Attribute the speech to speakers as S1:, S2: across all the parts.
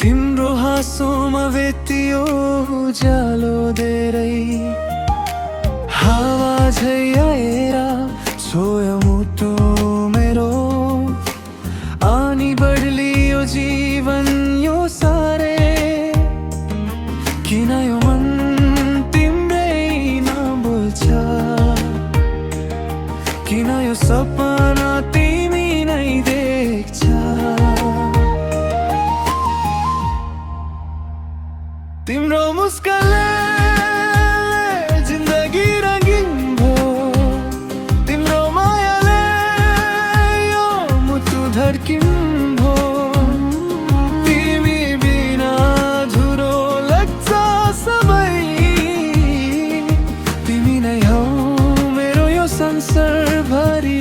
S1: तिम्रो हाँसोमा भेटियो उज्यालो धेरै हावा झै आएर छोयो मुटु मेरो अनि बढ्लियो जीवन यो सारे किन यो मन तिम्रै नाम बोल्छ किन यो सपना तिमी नै देख्छ तिम्रो मुस्कानले जिन्दगी रंगीन भयो तिम्रो मायाले यो मुटु धड्किन भयो तिमी बिना अधुरो लाग्छ सबै तिमी नै हौ मेरो यो संसार भरि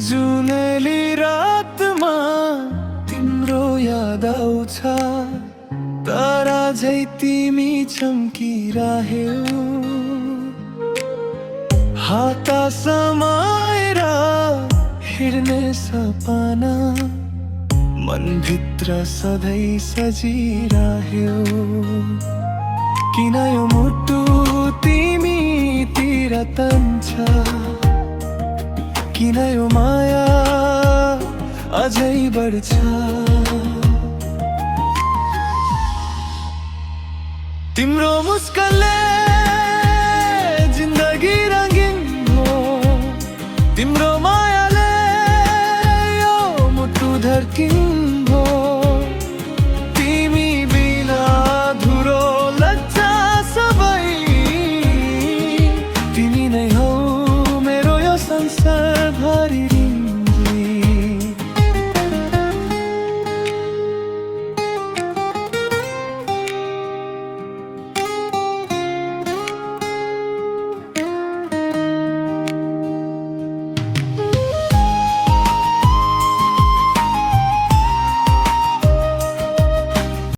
S1: जुनेली रातमा तिम्रो याद आउँछ तारा झै तिमी चम्किरह्यौ हात समाएर हिँड्ने सपना मनभित्र सधैँ सजिरह्यो किन यो मुटु तिमीतिर तन्छ किन यो माया अझै बढ्छ तिम्रो मुस्कानले